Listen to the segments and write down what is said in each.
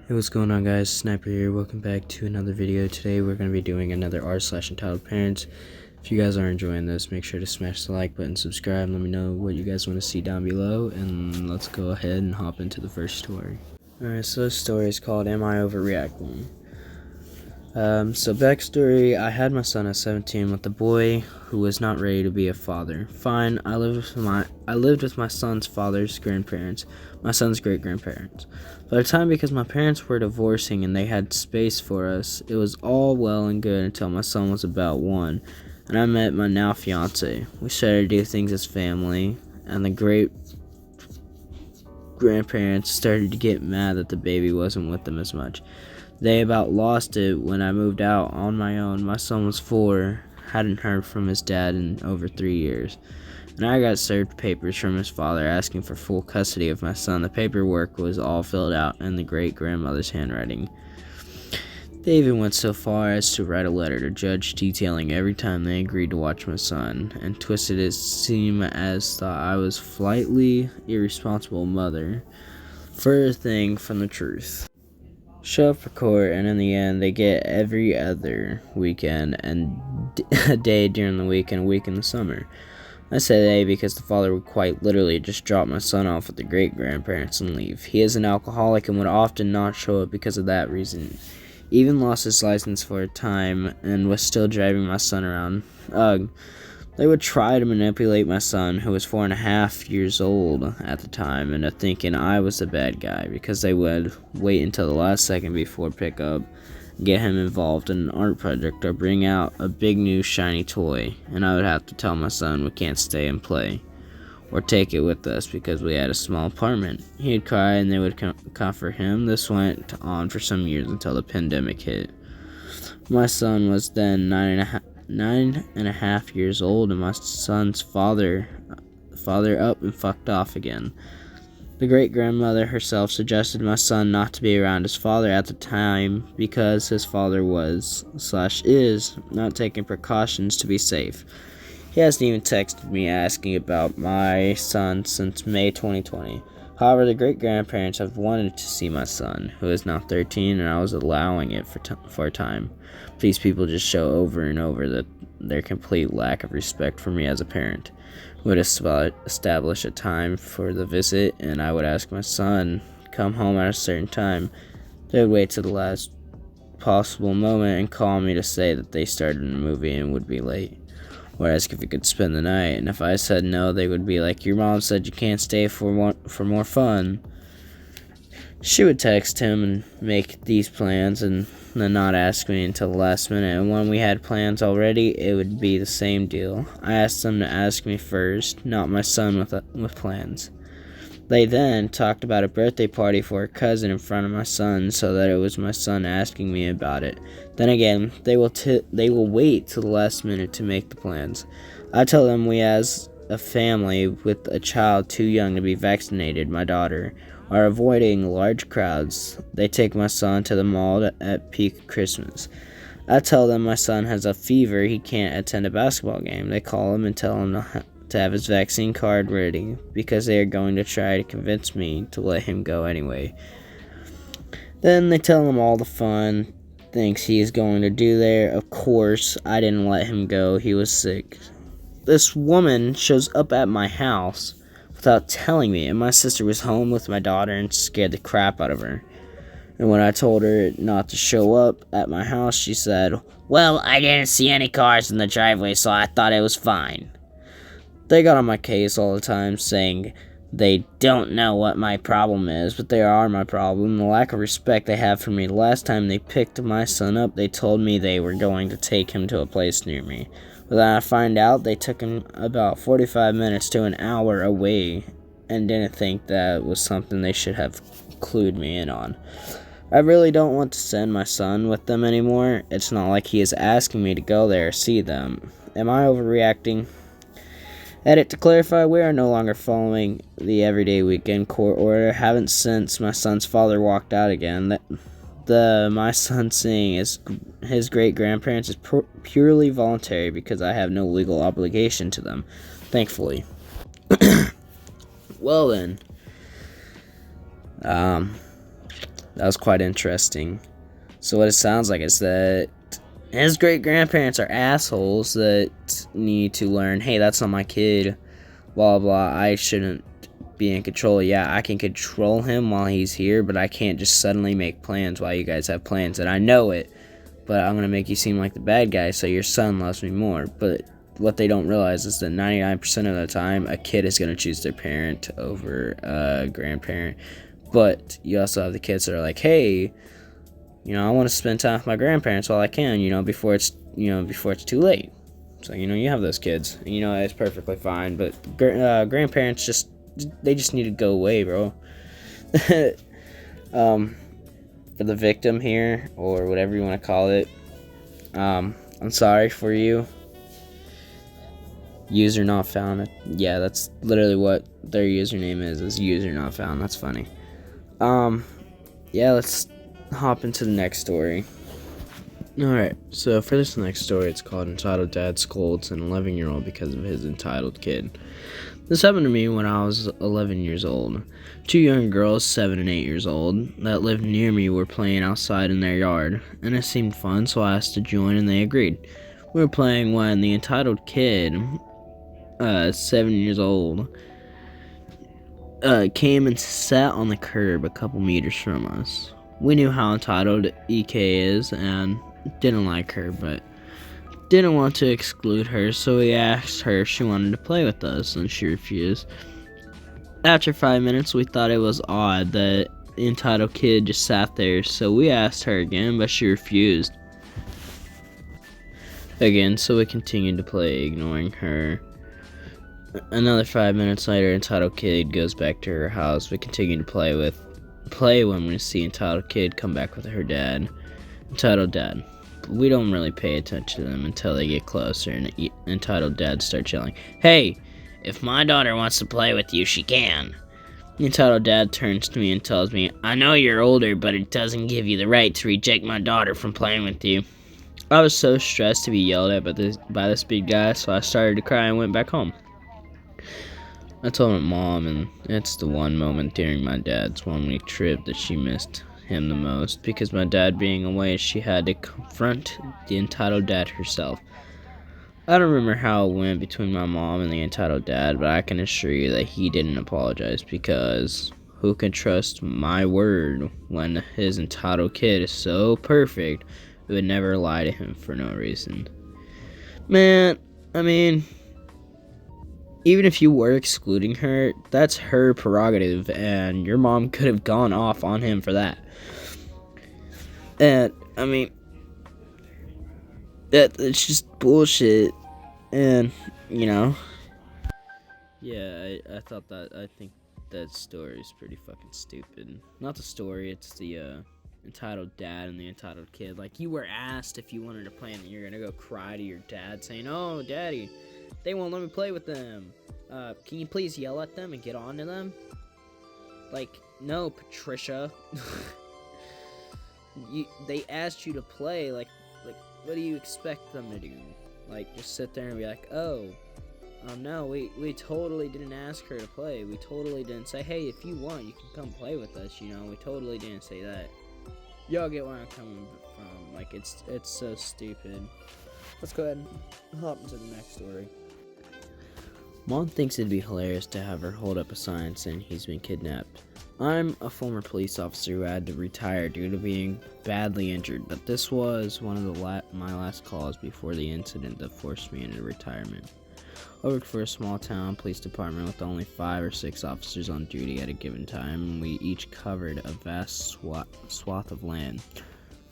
Hey, what's going on, guys? Sniper here. Welcome back to another video. Today we're going to be doing another r/entitled parents. If you guys are enjoying this, make sure to smash the like button, subscribe, let me know what you guys want to see down below, and let's go ahead and hop into the first story. Alright, so this story is called Am I Overreacting? So backstory, I had my son at 17 with a boy who was not ready to be a father. Fine, I lived with my son's father's grandparents, my son's great-grandparents. By the time, because my parents were divorcing and they had space for us, it was all well and good until my son was about 1, and I met my now fiance. We started to do things as family, and the great-grandparents started to get mad that the baby wasn't with them as much. They about lost it when I moved out on my own. My son was 4, hadn't heard from his dad in over 3 years. And I got served papers from his father asking for full custody of my son. The paperwork was all filled out in the great-grandmother's handwriting. They even went so far as to write a letter to judge detailing every time they agreed to watch my son, and twisted it seem as thought I was flightly irresponsible mother. Further thing from the truth. Show up for court, and in the end, they get every other weekend and a day during the week and a week in the summer. I say they because the father would quite literally just drop my son off with the great-grandparents and leave. He is an alcoholic and would often not show up because of that reason. Even lost his license for a time and was still driving my son around. Ugh. They would try to manipulate my son, who was 4.5 years old at the time, into thinking I was the bad guy, because they would wait until the last second before pickup, get him involved in an art project, or bring out a big new shiny toy, and I would have to tell my son we can't stay and play, or take it with us because we had a small apartment. He'd cry and they would comfort him. This went on for some years until the pandemic hit. My son was then 9.5 years old, and my son's father up and fucked off again. The great-grandmother herself suggested my son not to be around his father at the time because his father was/is not taking precautions to be safe. He hasn't even texted me asking about my son since May 2020. However, the great-grandparents have wanted to see my son, who is now 13, and I was allowing it for a time. These people just show over and over that their complete lack of respect for me as a parent. We would establish a time for the visit, and I would ask my son to come home at a certain time. They would wait till the last possible moment and call me to say that they started a movie and would be late, or ask if we could spend the night, and if I said no, they would be like, "Your mom said you can't stay for more fun." She would text him and make these plans and then not ask me until the last minute, and when we had plans already, it would be the same deal. I asked them to ask me first, not my son with plans. They then talked about a birthday party for a cousin in front of my son, so that it was my son asking me about it. Then again, they will wait till the last minute to make the plans. I tell them we as a family with a child too young to be vaccinated, my daughter, are avoiding large crowds. They take my son to the mall at peak Christmas. I tell them my son has a fever, he can't attend a basketball game. They call him and tell him to have his vaccine card ready, because they are going to try to convince me to let him go anyway. Then they tell him all the fun things he is going to do there. Of course, I didn't let him go. He was sick. This woman shows up at my house without telling me, and my sister was home with my daughter and scared the crap out of her. And when I told her not to show up at my house, she said, "Well, I didn't see any cars in the driveway, so I thought it was fine." They got on my case all the time, saying they don't know what my problem is, but they are my problem. The lack of respect they have for me. The last time they picked my son up, they told me they were going to take him to a place near me. But then I find out they took him about 45 minutes to an hour away, and didn't think that was something they should have clued me in on. I really don't want to send my son with them anymore. It's not like he is asking me to go there or see them. Am I overreacting? Edit: to clarify, we are no longer following the everyday weekend court order. Haven't since my son's father walked out again. My son seeing his great-grandparents is purely voluntary because I have no legal obligation to them, thankfully. Well then, That was quite interesting. So what it sounds like is that his great-grandparents are assholes that need to learn, hey, that's not my kid, blah, blah, I shouldn't be in control. Yeah, I can control him while he's here, but I can't just suddenly make plans while you guys have plans, and I know it, but I'm going to make you seem like the bad guy so your son loves me more. But what they don't realize is that 99% of the time, a kid is going to choose their parent over a grandparent. But you also have the kids that are like, hey, I want to spend time with my grandparents while I can, before it's too late. So, you have those kids, and it's perfectly fine. But grandparents just need to go away, bro. For the victim here, or whatever you want to call it, I'm sorry for you. User not found. Yeah, that's literally what their username is user not found. That's funny. Yeah, let's hop into the next story. Alright, so for this next story, it's called Entitled Dad Scolds an 11-year-old because of his entitled kid. This happened to me when I was 11 years old. Two young girls, 7 and 8 years old, that lived near me were playing outside in their yard, and it seemed fun, so I asked to join and they agreed. We were playing when the entitled kid, 7 years old, came and sat on the curb a couple meters from us. We knew how entitled EK is and didn't like her, but didn't want to exclude her, so we asked her if she wanted to play with us, and she refused. After 5 minutes, we thought it was odd that the entitled kid just sat there, so we asked her again, but she refused. Again, so we continued to play, ignoring her. Another 5 minutes later, entitled kid goes back to her house. We continue to play when we see entitled kid come back with her dad. Entitled dad. We don't really pay attention to them until they get closer, and entitled dad starts yelling, "Hey, if my daughter wants to play with you, she can." The entitled dad turns to me and tells me, "I know you're older, but it doesn't give you the right to reject my daughter from playing with you." I was so stressed to be yelled at by this big guy, so I started to cry and went back home. I told my mom, and it's the one moment during my dad's 1-week trip that she missed him the most, because my dad being away, she had to confront the entitled dad herself. I don't remember how it went between my mom and the entitled dad, but I can assure you that he didn't apologize, because who can trust my word when his entitled kid is so perfect, who would never lie to him for no reason? Man, I mean, even if you were excluding her, that's her prerogative, and your mom could have gone off on him for that. And, I mean, it's just bullshit, and, yeah, I think that story is pretty fucking stupid. Not the story, it's the, entitled dad and the entitled kid. Like, you were asked if you wanted to play, and you're gonna go cry to your dad saying, "Oh, daddy, they won't let me play with them. Can you please yell at them and get on to them?" Like, no, Patricia. They asked you to play, like, what do you expect them to do? Like, just sit there and be like, "Oh, no, we totally didn't ask her to play. We totally didn't say, hey, if you want, you can come play with us, we totally didn't say that." Y'all get where I'm coming from. Like, it's so stupid. Let's go ahead and hop into the next story. Mom thinks it'd be hilarious to have her hold up a sign saying he's been kidnapped. I'm a former police officer who had to retire due to being badly injured, but this was one of my last calls before the incident that forced me into retirement. I worked for a small town police department with only 5 or 6 officers on duty at a given time, and we each covered a vast swath of land.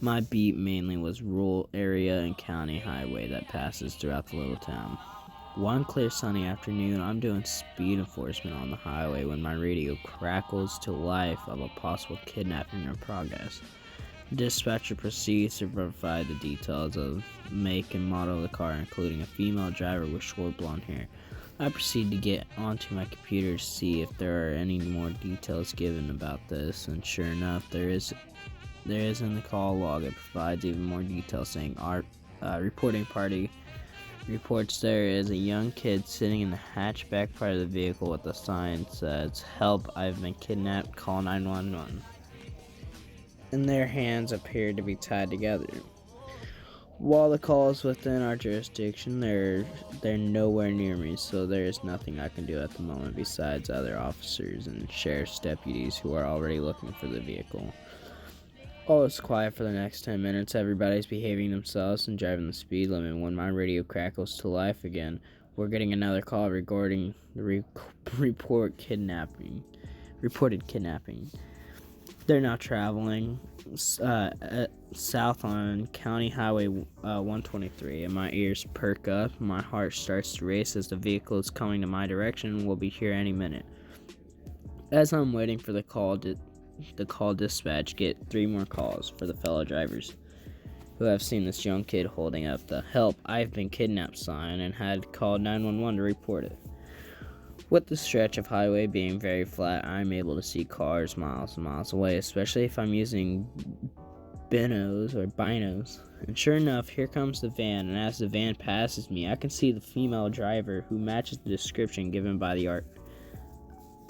My beat mainly was rural area and county highway that passes throughout the little town. One clear sunny afternoon, I'm doing speed enforcement on the highway when my radio crackles to life of a possible kidnapping in progress. The dispatcher proceeds to provide the details of make and model of the car, including a female driver with short blonde hair. I proceed to get onto my computer to see if there are any more details given about this, and sure enough, there is in the call log. It provides even more details, saying our reporting party reports there is a young kid sitting in the hatchback part of the vehicle with a sign that says, "Help, I've been kidnapped, call 911." and their hands appeared to be tied together. While the call is within our jurisdiction, they're nowhere near me, so there is nothing I can do at the moment besides other officers and sheriff's deputies who are already looking for the vehicle. All is quiet for the next 10 minutes. Everybody's behaving themselves and driving the speed limit when my radio crackles to life again. We're getting another call regarding the reported kidnapping. They're now traveling south on County Highway 123, and my ears perk up. My heart starts to race as the vehicle is coming to my direction and will be here any minute. As I'm waiting for the call dispatch get 3 more calls for the fellow drivers who have seen this young kid holding up the "Help, I've been kidnapped" sign and had called 911 to report it. With the stretch of highway being very flat, I'm able to see cars miles and miles away, especially if I'm using binos. And sure enough, here comes the van, and as the van passes me, I can see the female driver who matches the description given by the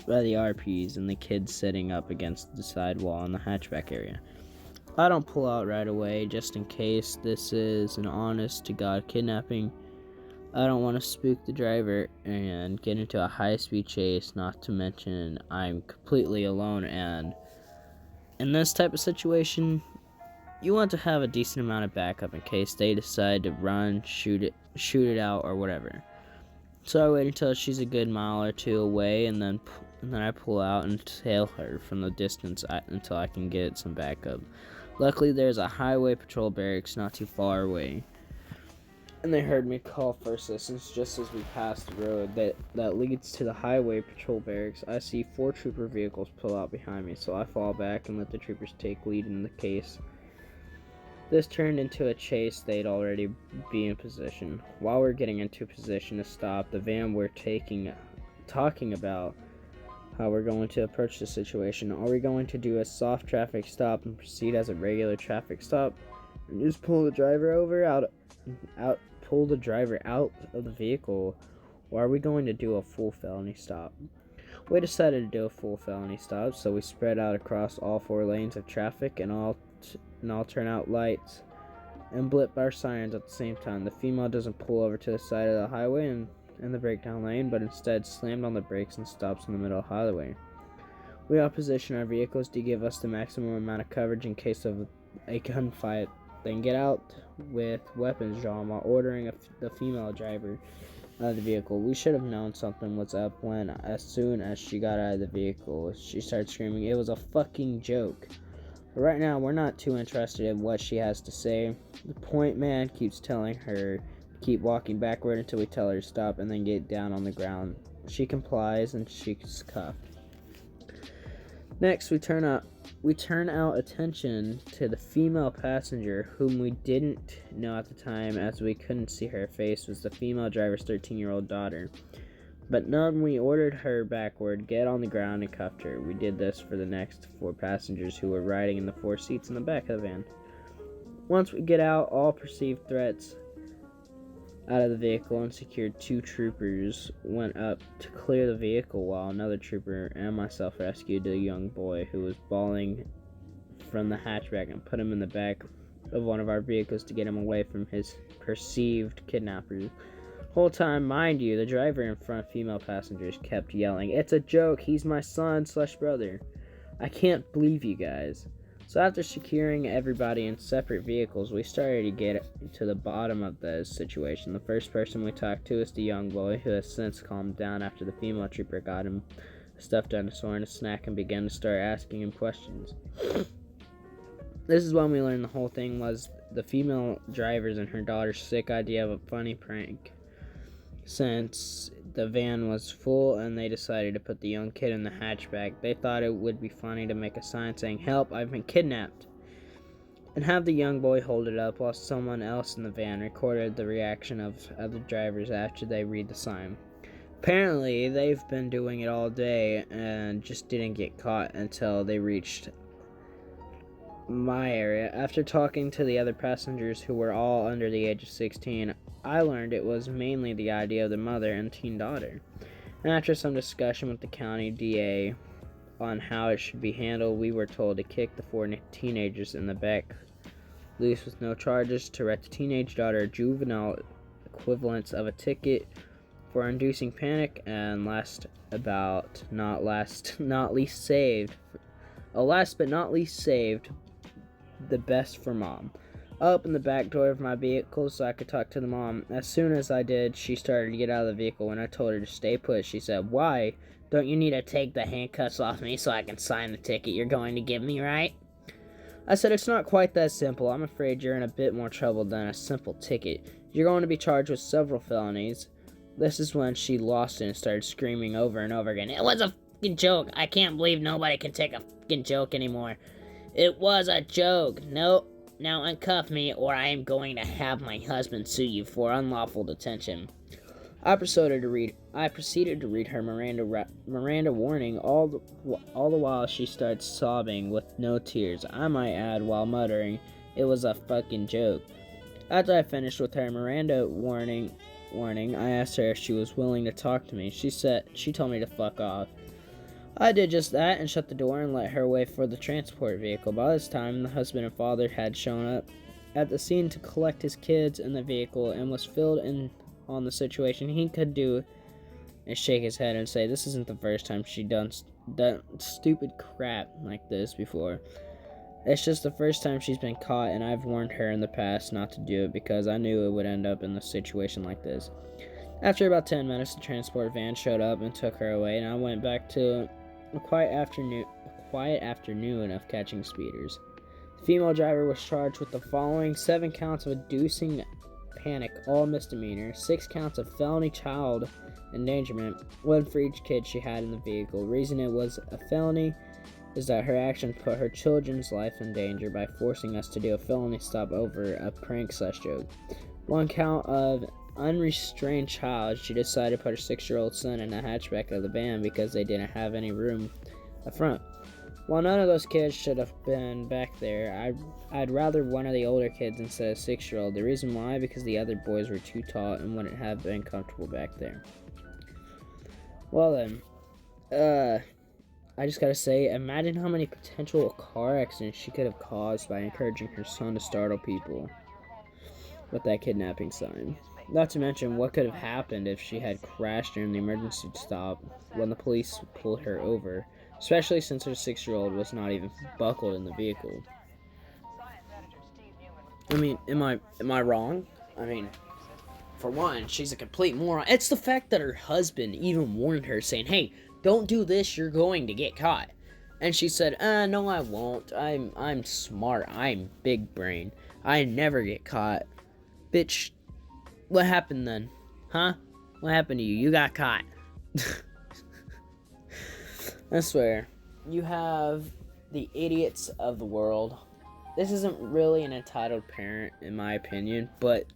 RPs and the kid sitting up against the sidewall in the hatchback area. I don't pull out right away just in case this is an honest-to-God kidnapping. I don't want to spook the driver and get into a high-speed chase, not to mention I'm completely alone, and in this type of situation, you want to have a decent amount of backup in case they decide to run, shoot it out, or whatever. So I wait until she's a good mile or 2 away, and then I pull out and tail her from the distance until I can get some backup. Luckily, there's a highway patrol barracks not too far away, and they heard me call for assistance just as we passed the road that leads to the highway patrol barracks. I see 4 trooper vehicles pull out behind me, so I fall back and let the troopers take lead in the case. This turned into a chase. They'd already be in position. While we're getting into position to stop the van, we're talking about how we're going to approach the situation. Are we going to do a soft traffic stop and proceed as a regular traffic stop and just pull the driver out of the vehicle, or are we going to do a full felony stop? We decided to do a full felony stop, so we spread out across all 4 lanes of traffic and all turn out lights and blip our sirens at the same time. The female doesn't pull over to the side of the highway and in the breakdown lane, but instead slammed on the brakes and stops in the middle of the highway. We all position our vehicles to give us the maximum amount of coverage in case of a gunfight, then get out with weapons drawn while ordering the female driver out of the vehicle. We should have known something was up when, as soon as she got out of the vehicle, she started screaming, "It was a fucking joke." But right now, we're not too interested in what she has to say. The point man keeps telling her to keep walking backward until we tell her to stop and then get down on the ground. She complies and she's cuffed. Next, we turn out attention to the female passenger, whom we didn't know at the time as we couldn't see her face was the female driver's 13-year-old daughter. But none, we ordered her backward, get on the ground, and cuffed her. We did this for the next 4 passengers who were riding in the 4 seats in the back of the van. Once we get out, all perceived threats out of the vehicle and secured 2 troopers went up to clear the vehicle while another trooper and myself rescued the young boy who was bawling from the hatchback and put him in the back of one of our vehicles to get him away from his perceived kidnappers. Whole time, mind you, the driver in front, female passengers, kept yelling, "It's a joke, he's my son/brother. I can't believe you guys." So after securing everybody in separate vehicles, we started to get to the bottom of the situation. The first person we talked to is the young boy, who has since calmed down after the female trooper got him a stuffed dinosaur and a snack and began to start asking him questions. This is when we learned the whole thing was the female driver's and her daughter's sick idea of a funny prank. Since the van was full and they decided to put the young kid in the hatchback, they thought it would be funny to make a sign saying, "Help, I've been kidnapped," and have the young boy hold it up while someone else in the van recorded the reaction of other drivers after they read the sign. Apparently, they've been doing it all day and just didn't get caught until they reached my area. After talking to the other passengers who were all under the age of 16, I learned it was mainly the idea of the mother and teen daughter. And after some discussion with the county DA on how it should be handled, we were told to kick the 4 teenagers in the back loose with no charges, to write the teenage daughter juvenile equivalents of a ticket for inducing panic, and last but not least saved, the best for mom. I opened the back door of my vehicle so I could talk to the mom. As soon as I did, she started to get out of the vehicle. When I told her to stay put, she said, "Why? Don't you need to take the handcuffs off me so I can sign the ticket you're going to give me, right?" I said, "It's not quite that simple. I'm afraid you're in a bit more trouble than a simple ticket. You're going to be charged with several felonies." This is when she lost it and started screaming over and over again, "It was a fucking joke. I can't believe nobody can take a fucking joke anymore. It was a joke. Nope. Now uncuff me or I am going to have my husband sue you for unlawful detention." I proceeded to read her Miranda warning. All the while she started sobbing with no tears, I might add, while muttering, "It was a fucking joke." After I finished with her Miranda warning, I asked her if she was willing to talk to me. She told me to fuck off. I did just that and shut the door and let her wait for the transport vehicle. By this time, the husband and father had shown up at the scene to collect his kids in the vehicle and was filled in on the situation. He could do is shake his head and say, "This isn't the first time she done stupid crap like this before. It's just the first time she's been caught, and I've warned her in the past not to do it because I knew it would end up in a situation like this." After about 10 minutes, the transport van showed up and took her away, and I went back to a quiet afternoon of catching speeders. The female driver was charged with the following: 7 counts of inducing panic, all misdemeanor, 6 counts of felony child endangerment, 1 for each kid she had in the vehicle. Reason it was a felony is that her actions put her children's life in danger by forcing us to do a felony stop over a prank/joke. 1 count of unrestrained child. She decided to put her 6-year-old son in the hatchback of the van because they didn't have any room up front. While none of those kids should have been back there, I'd rather one of the older kids instead of 6-year-old. The reason why? Because the other boys were too tall and wouldn't have been comfortable back there. Well then, I just gotta say, imagine how many potential car accidents she could have caused by encouraging her son to startle people with that kidnapping sign. Not to mention what could have happened if she had crashed during the emergency stop when the police pulled her over, especially since her 6-year-old was not even buckled in the vehicle. I mean, am I wrong? I mean, for one, she's a complete moron. It's the fact that her husband even warned her, saying, "Hey, don't do this, you're going to get caught." And she said, "No, I won't. I'm smart. I'm big brain. I never get caught." Bitch, what happened then? Huh? What happened to you? You got caught. I swear. You have the idiots of the world. This isn't really an entitled parent, in my opinion, but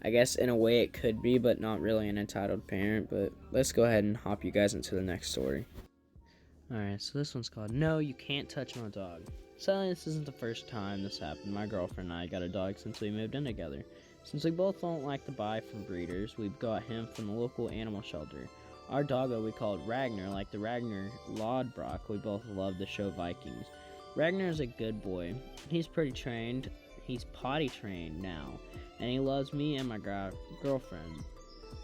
I guess in a way it could be, but not really an entitled parent. But let's go ahead and hop you guys into the next story. Alright, so this one's called "No, You Can't Touch My Dog." Sadly, this isn't the first time this happened. My girlfriend and I got a dog since we moved in together. Since we both don't like to buy from breeders, we got him from the local animal shelter. Our doggo we called Ragnar, like the Ragnar Lodbrok. We both love the show Vikings. Ragnar is a good boy. He's pretty trained. He's potty trained now, and he loves me and my girlfriend.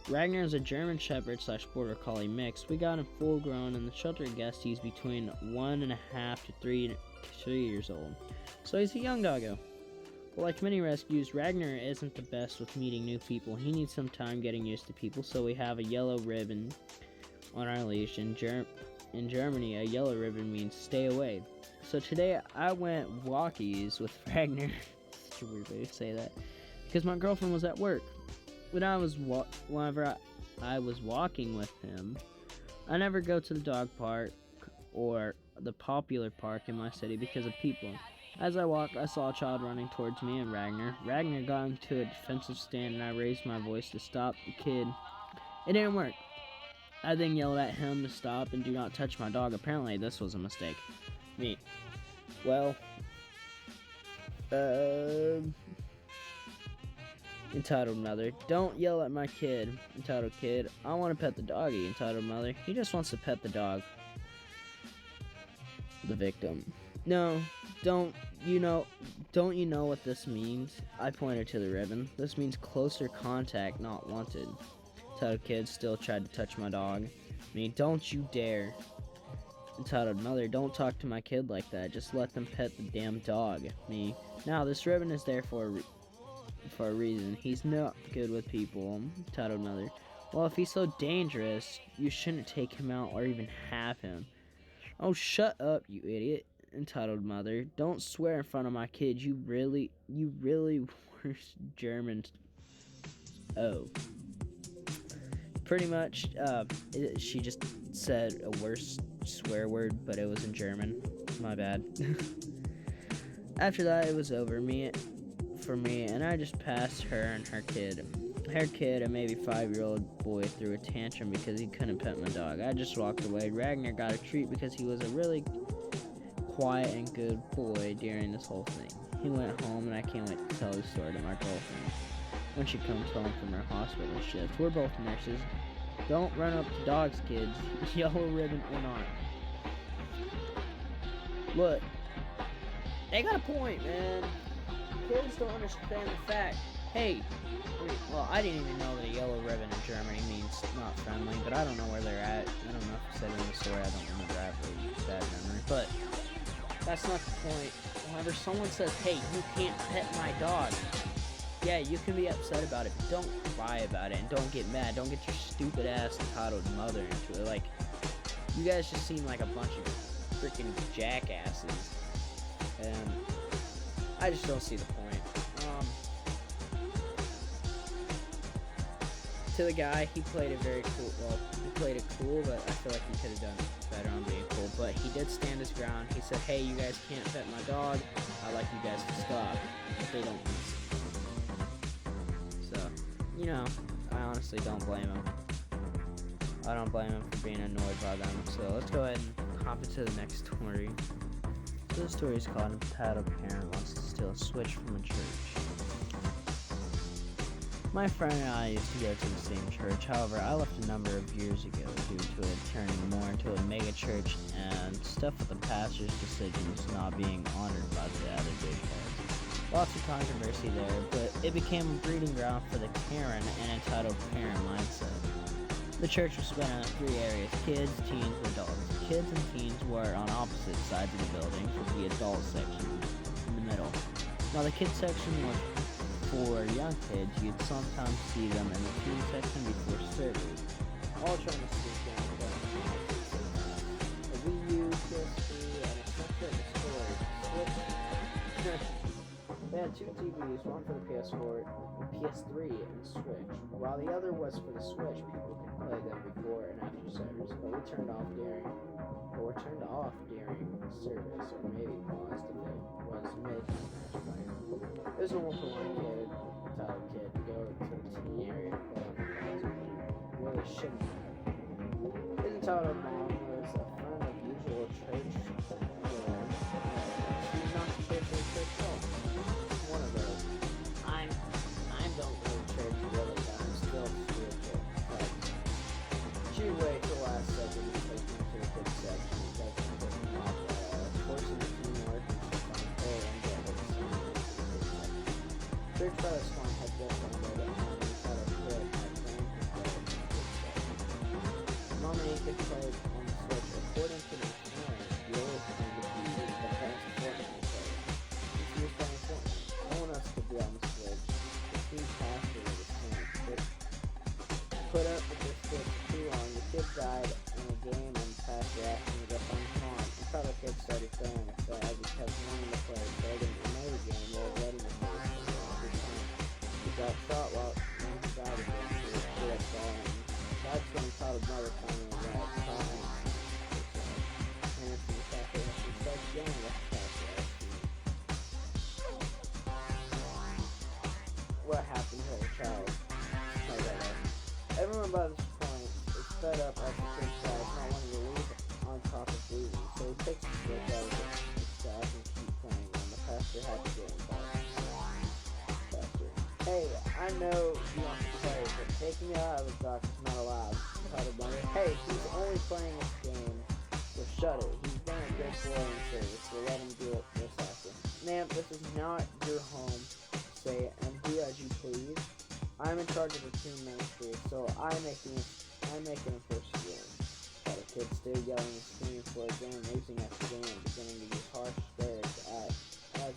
Ragnar is a German Shepherd / Border Collie mix. We got him full grown, and the shelter guessed he's between 1.5 to 3 years old. So he's a young doggo. But like many rescues, Ragnar isn't the best with meeting new people. He needs some time getting used to people, so we have a yellow ribbon on our leash. In Germany, a yellow ribbon means stay away. So today I went walkies with Ragnar. Such a weird way to say that. Because my girlfriend was at work. Whenever I was walking with him, I never go to the dog park or the popular park in my city because of people. As I walked, I saw a child running towards me and Ragnar. Ragnar got into a defensive stand, and I raised my voice to stop the kid. It didn't work. I then yelled at him to stop and do not touch my dog. Apparently, this was a mistake. Entitled mother, "Don't yell at my kid." Entitled kid, "I want to pet the doggy." Entitled mother, "He just wants to pet the dog." The victim. No, don't you know what this means? I pointed to the ribbon. This means closer contact, not wanted. Entitled kid still tried to touch my dog. Me, don't you dare. Entitled mother, don't talk to my kid like that. Just let them pet the damn dog. Me, now this ribbon is there for a reason. He's not good with people. Entitled mother, well, if he's so dangerous, you shouldn't take him out or even have him. Oh, shut up, you idiot. Entitled mother, don't swear in front of my kid. You really worse German. Oh. Pretty much, she just said a worse swear word, but it was in German. My bad. After that, it was over for me, and I just passed her and her kid. Her kid, a maybe 5-year-old boy, threw a tantrum because he couldn't pet my dog. I just walked away. Ragnar got a treat because he was a really quiet and good boy during this whole thing. He went home, and I can't wait to tell the story to my girlfriend when she comes home from her hospital shift. We're both nurses. Don't run up to dogs, kids, yellow ribbon or not. Look, they got a point, man. Kids don't understand the fact. Hey, well, I didn't even know that a yellow ribbon in Germany means not friendly, but I don't know where they're at. I don't know if I said it in the story. I don't remember. I have really bad memory. But that's not the point. Whenever someone says, hey, you can't pet my dog, yeah, you can be upset about it, but don't cry about it and don't get mad. Don't get your stupid ass entitled mother into it. Like, you guys just seem like a bunch of freaking jackasses. And I just don't see the point. To the guy, he played it very cool. Well, he played it cool, but I feel like he could have done better on being cool. But he did stand his ground. He said, hey, you guys can't pet my dog. I'd like you guys to stop. But they don't listen. So, you know, I honestly don't blame him. I don't blame him for being annoyed by them. So let's go ahead and hop into the next story. So this story is called Entitled Parent Wants to Steal a Switch from a Church. My friend and I used to go to the same church. However, I left a number of years ago due to it turning more into a mega church and stuff with the pastor's decisions not being honored by the other big heads. Lots of controversy there, but it became a breeding ground for the Karen and entitled parent mindset. The church was split into 3 areas: kids, teens, and adults. Kids and teens were on opposite sides of the building, with the adult section in the middle. Now the kids section was for young kids. You'd sometimes see them in the teen section before service, all trying to sneak down the a Wii U, PS3, and a separate storage. They had 2 TVs, one for the PS4, PS3, and Switch, while the other was for the Switch. People could play them before and after service, but were turned off during service, or maybe paused if it was mid-match. There's a one for one kid, entitled kid, to go to the teen area to play on the closet. Really shouldn't have. His entitled mom was a friend of usual church. She's not supposed to church at all. One of those. I don't go to church really, but I'm still spiritual. She'd wait till the last second to take me to the kids section because she couldn't walk forcing the teamwork and she found her and get her to see me. Church by this one had just ended and had a kid had playing his brother in the kids section. Mommy could play on the Switch according to the parents. The oldest one would be the best Fortnite player. She was playing Fortnite. No one else could be on the Switch. The team pastor was the same. But put up with this kid for too long. The kid died in a game and the pastor asked him to go find Tom. Until the kid started feeling sad because one of the players played in another game while letting the he got shot while he died again. He was still at falling. That's when entitled mother finally arrived. Time. And from the cafe, she starts yelling at the pastor. What happened to her child? Everyone by this point is fed up as the kid tries not wanting to leave on top of losing, so he takes the switch out of his staff and keep playing when the pastor had to get involved. Pastor, hey, I know you want to play, but taking it out of his box is not allowed. Entitled mother, hey, he's only playing this game, so shut it. He's been good boy and service. We'll let him do it this after. Ma'am, this is not your home. Say it, and do as you please. I'm in charge of the team ministry, so I'm making a first healing. While the kids still yelling and screaming for a game, losing after game, and beginning to use harsh swears as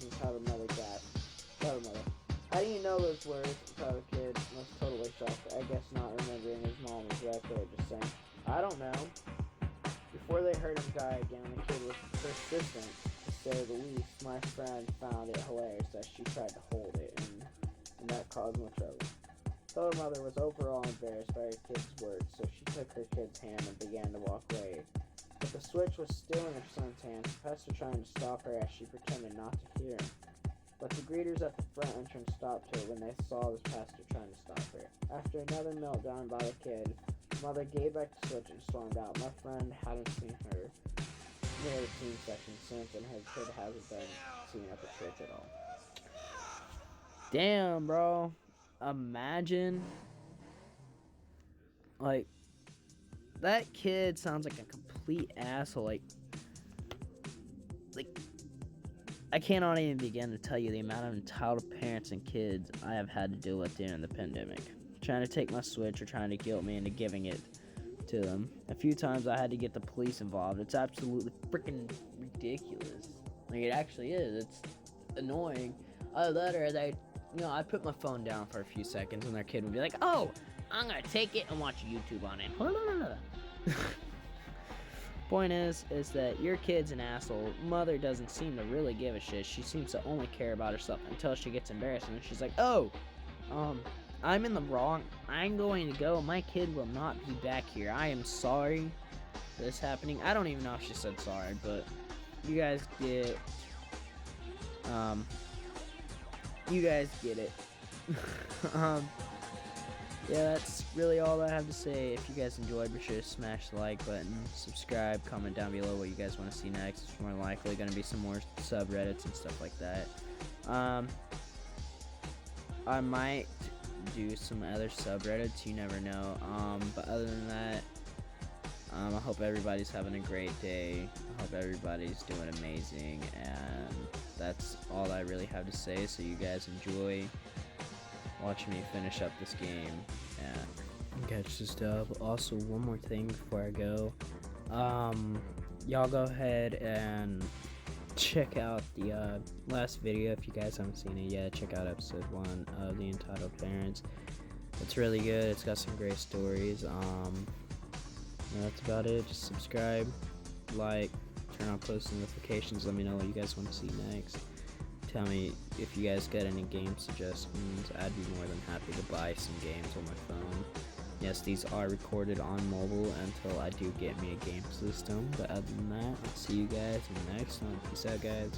entitled mother gasped. Entitled mother. How do you know those words? Entitled kid was totally shocked. I guess not remembering his mom was right there just saying, I don't know. Before they heard him die again, the kid was persistent, to say the least. My friend found it hilarious that she tried to hold it, and that caused much trouble. Her mother was overall embarrassed by her kid's words, so she took her kid's hand and began to walk away. But the switch was still in her son's hands, the pastor trying to stop her as she pretended not to hear him. But the greeters at the front entrance stopped her when they saw the pastor trying to stop her. After another meltdown by the kid, the mother gave back the switch and stormed out. My friend hadn't seen her near the teen section since, and her kid hasn't been seen at the church at all. Damn, bro. Imagine, like, that kid sounds like a complete asshole. Like, I cannot even begin to tell you the amount of entitled parents and kids I have had to deal with during the pandemic. Trying to take my switch or trying to guilt me into giving it to them. A few times I had to get the police involved. It's absolutely freaking ridiculous. Like, it actually is. It's annoying. Either that or I put my phone down for a few seconds and their kid would be like, oh, I'm gonna take it and watch YouTube on it. Point is that your kid's an asshole. Mother doesn't seem to really give a shit. She seems to only care about herself until she gets embarrassed and she's like, oh, I'm in the wrong. I'm going to go. My kid will not be back here. I am sorry for this happening. I don't even know if she said sorry, but you guys get it. Yeah, that's really all I have to say. If you guys enjoyed, be sure to smash the like button, subscribe, comment down below what you guys want to see next. It's more likely going to be some more subreddits and stuff like that. I might do some other subreddits, you never know. But other than that, I hope everybody's having a great day. I hope everybody's doing amazing, and that's all I really have to say. So you guys enjoy watching me finish up this game and catch this dub. Also, one more thing before I go, y'all go ahead and check out the last video if you guys haven't seen it yet. Check out episode 1 of the Entitled Parents. It's really good. It's got some great stories. That's about it. Just subscribe, like, turn on post notifications. Let me know what you guys want to see next. Tell me if you guys got any game suggestions. I'd be more than happy to buy some games on my phone. Yes, these are recorded on mobile until I do get me a game system. But other than that, I'll see you guys in the next one. Peace out, guys.